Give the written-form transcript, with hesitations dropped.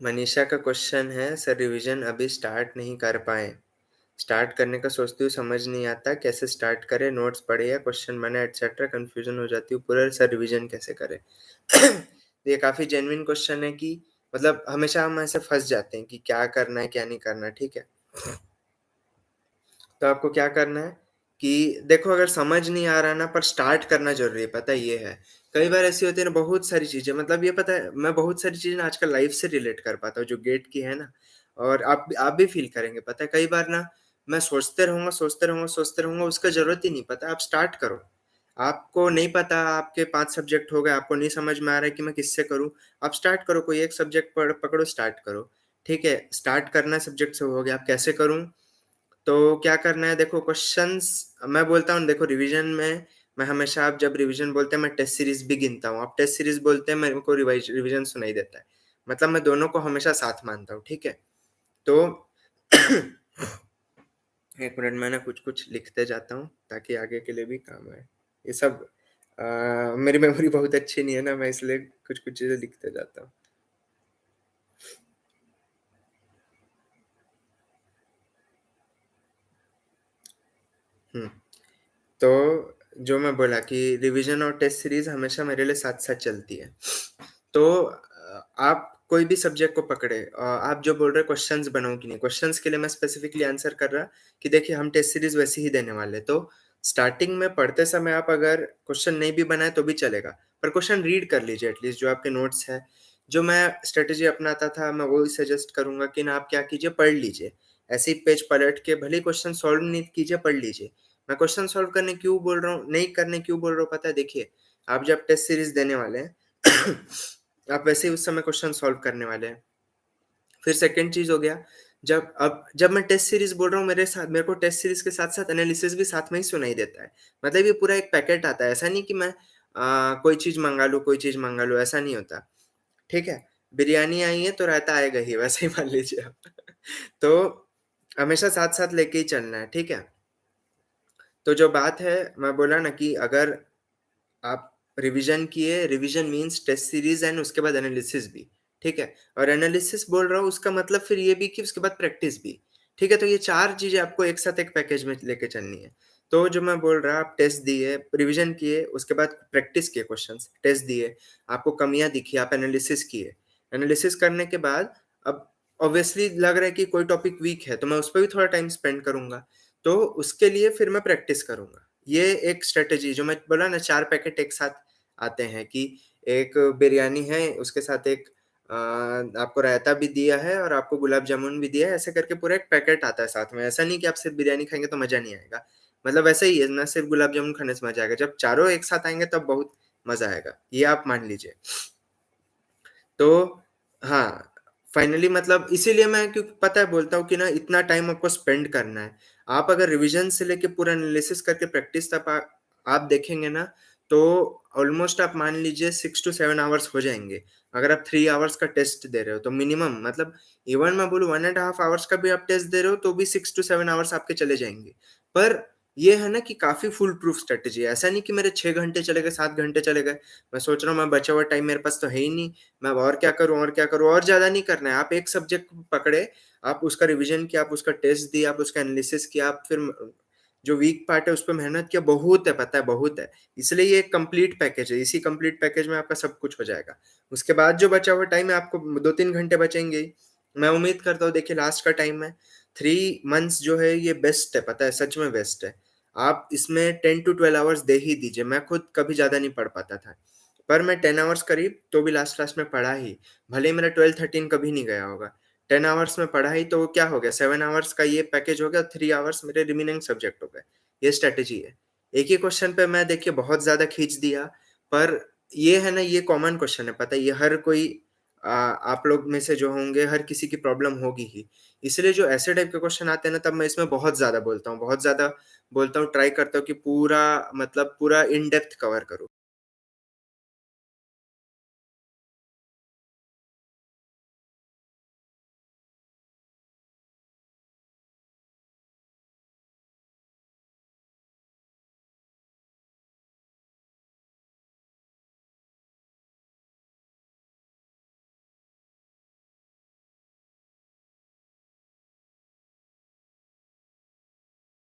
मनीषा का क्वेश्चन है, sir revision अभी स्टार्ट नहीं कर पाए। स्टार्ट करने का सोचती हूँ, समझ नहीं आता कैसे स्टार्ट करें, नोट्स पढ़े या क्वेश्चन बने एटसेट्रा, कंफ्यूजन हो जाती हूँ पूरा। सर रिवीजन कैसे करें? ये काफ़ी जेन्युइन क्वेश्चन है कि मतलब हमेशा हम ऐसे फँस जाते हैं कि क्या करना है, क्या नहीं करना है, ठीक है? तो आपको क्या करना है कि देखो, अगर समझ नहीं आ रहा ना, पर स्टार्ट करना ज़रूरी है, पता है ये है। कई बार ऐसी होती है ना बहुत सारी चीज़ें, मतलब ये पता है, मैं बहुत सारी चीज़ें ना आजकल लाइफ़ से रिलेट कर पाता हूँ जो गेट की है ना, और आप भी फ़ील करेंगे। पता है कई बार ना मैं सोचते रहूँगा, सोचते रहूँगा, सोचते रहूँगा, उसका ज़रूरत ही नहीं, पता है आप स्टार्ट करो। आपको नहीं पता, आपके 5 सब्जेक्ट हो गए, आपको नहीं समझ में आ रहा है कि मैं किससे करूँ, आप स्टार्ट करो, कोई एक सब्जेक्ट पकड़ो, स्टार्ट करो। ठीक है? स्टार्ट करना सब्जेक्ट से हो गया, अब कैसे करूँ? तो क्या करना है, देखो क्वेश्चंस मैं बोलता हूँ, देखो रिवीजन में मैं हमेशा, आप जब रिवीजन बोलते हैं मैं टेस्ट सीरीज़ भी गिनता हूँ। आप टेस्ट सीरीज़ बोलते हैं, मेरे को रिवीजन सुनाई देता है। मतलब मैं दोनों को हमेशा साथ मानता हूँ, ठीक है? तो 1 मिनट, मैं ना कुछ-कुछ लिखते जाता हूँ ताकि आगे के लिए भी काम आए। ये सब मेरी मेमोरी बहुत अच्छी नहीं है ना, मैं इसलिए कुछ-कुछ चीज़ें लिखते जाता हूँ। हुँ। तो जो मैं बोला कि रिवीजन और टेस्ट सीरीज़ हमेशा मेरे लिए साथ-साथ चलती है। तो आप कोई भी सब्जेक्ट को पकड़े, आप जो बोल रहे हो क्वेश्चंस बनाओ कि नहीं, क्वेश्चंस के लिए मैं स्पेसिफिकली आंसर कर रहा कि देखिए हम टेस्ट सीरीज़ वैसे ही देने वाले हैं। तो स्टार्टिंग में पढ़ते समय आप अगर क्वेश्चन नहीं भी बनाए तो भी चलेगा, पर क्वेश्चन रीड कर लीजिए एटलीस्ट, जो आपके नोट्स है। जो मैं स्ट्रैटेजी अपनाता था, मैं वही सजेस्ट करूँगा कि ना आप क्या कीजिए, पढ़ लीजिए। ऐसे ही पेज पलट के भले ही क्वेश्चन सॉल्व नहीं कीजिए, पढ़ लीजिए। मैं क्वेश्चन सॉल्व करने क्यों बोल रहा हूँ, नहीं करने क्यों बोल रहा हूँ, पता है? देखिए, आप जब टेस्ट सीरीज़ देने वाले हैं आप वैसे ही उस समय क्वेश्चन सॉल्व करने वाले हैं। फिर सेकंड चीज़ हो गया, जब मैं टेस्ट सीरीज़ बोल रहा हूँ, मेरे को टेस्ट सीरीज़ के साथ-साथ एनालिसिस भी साथ में ही सुनाई देता है। मतलब ये पूरा एक पैकेट आता है, ऐसा नहीं कि मैं कोई चीज़ मँगा लूँ, कोई चीज़ मँगा लूँ, ऐसा नहीं होता, ठीक है? बिरयानी आई है तो रायता आएगा ही, वैसे ही मान लीजिए आप। तो हमेशा साथ-साथ लेके ही चलना है, ठीक है? तो जो बात है, मैं बोला ना कि अगर आप रिवीजन किए, revision means test series and उसके बाद एनालिसिस भी, ठीक है? और एनालिसिस बोल रहा हूँ उसका मतलब फिर ये भी कि उसके बाद प्रैक्टिस भी, ठीक है? तो ये 4 चीज़ें आपको एक साथ एक पैकेज में लेके चलनी है। तो जो मैं बोल रहा, आप टेस्ट दिए, रिवीजन किए, उसके बाद प्रैक्टिस किए क्वेश्चन्स, टेस्ट दिए, आपको कमियाँ दिखी, आप एनालिसिस किए। एनालिसिस करने के बाद अब ऑब्वियसली लग रहा है कि कोई टॉपिक वीक है, तो मैं उस पे भी थोड़ा टाइम स्पेंड करूँगा। तो उसके लिए फिर मैं प्रैक्टिस करूँगा। ये एक स्ट्रैटेजी जो मैं बोला ना, 4 पैकेट एक साथ आते हैं कि एक बिरयानी है, उसके साथ एक आपको रायता भी दिया है और आपको गुलाब जामुन भी दिया है, ऐसे करके पूरा एक पैकेट आता है साथ में। ऐसा नहीं कि आप सिर्फ़ बिरयानी खाएँगे तो मज़ा नहीं आएगा। मतलब वैसे ही है ना, सिर्फ़ गुलाब जामुन खाने से मज़ा आएगा, जब चारों एक साथ आएँगे तब बहुत मज़ा आएगा। ये आप मान लीजिए। तो हाँ, फाइनली मतलब इसीलिए मैं, क्योंकि पता है बोलता हूँ कि ना इतना टाइम आपको स्पेंड करना है। आप अगर रिविज़न से लेके पूरा एनालिसिस करके प्रैक्टिस तक आप देखेंगे ना, तो ऑलमोस्ट आप मान लीजिए 6 टू 7 आवर्स हो जाएँगे। अगर आप 3 आवर्स का टेस्ट दे रहे हो तो मिनिमम, मतलब इवन मैं बोलूँ 1 एंड हाफ आवर्स का भी आप टेस्ट दे रहे हो तो भी 6 टू 7 आवर्स आपके चले जाएँगे। पर ये है ना कि काफ़ी फुल प्रूफ स्ट्रैटेजी है। ऐसा नहीं कि मेरे 6 घंटे चले गए, 7 घंटे चले गए। मैं सोच रहा हूँ मैं बचा हुआ टाइम मेरे पास तो है ही नहीं, मैं अब और क्या करूँ और क्या करूँ? और ज़्यादा नहीं करना है। आप एक सब्जेक्ट पकड़े, आप उसका रिविज़न किया, आप उसका टेस्ट दिया, आप उसका एनालिसिस किया, आप फिर जो वीक पार्ट है उस पे मेहनत किया, बहुत है, पता है बहुत है। इसलिए ये एक कंप्लीट पैकेज है, इसी कंप्लीट पैकेज में आपका सब कुछ हो जाएगा। उसके बाद जो बचा हुआ टाइम है, आपको 2-3 घंटे बचेंगे ही। मैं उम्मीद करता हूँ, देखिए लास्ट का टाइम है, 3 मंथ्स जो है ये बेस्ट है, पता है सच में बेस्ट है। आप इसमें 10 टू 12 आवर्स दे ही दीजिए, मैं खुद कभी ज़्यादा नहीं पढ़ पाता था। पर मैं 10 आवर्स करीब तो भी लास्ट-लास्ट में पढ़ा ही, भले ही मेरा 12-13 कभी नहीं गया होगा। 10 आवर्स में पढ़ा ही तो वो क्या हो गया, 7 आवर्स का ये पैकेज हो गया, 3 आवर्स मेरे रिमेनिंग सब्जेक्ट हो गए। ये स्ट्रैटेजी है। एक ही क्वेश्चन पे मैं देखिए बहुत ज़्यादा खींच दिया, पर ये है ना, ये कॉमन क्वेश्चन है, पता है ये हर कोई आप लोग में से जो होंगे, हर किसी की प्रॉब्लम होगी ही। इसलिए जो ऐसे टाइप के क्वेश्चन आते हैं ना, तब मैं इसमें बहुत ज़्यादा बोलता हूँ, बहुत ज़्यादा बोलता हूँ, ट्राई करता हूँ कि पूरा मतलब पूरा इन डेप्थ कवर करूँ।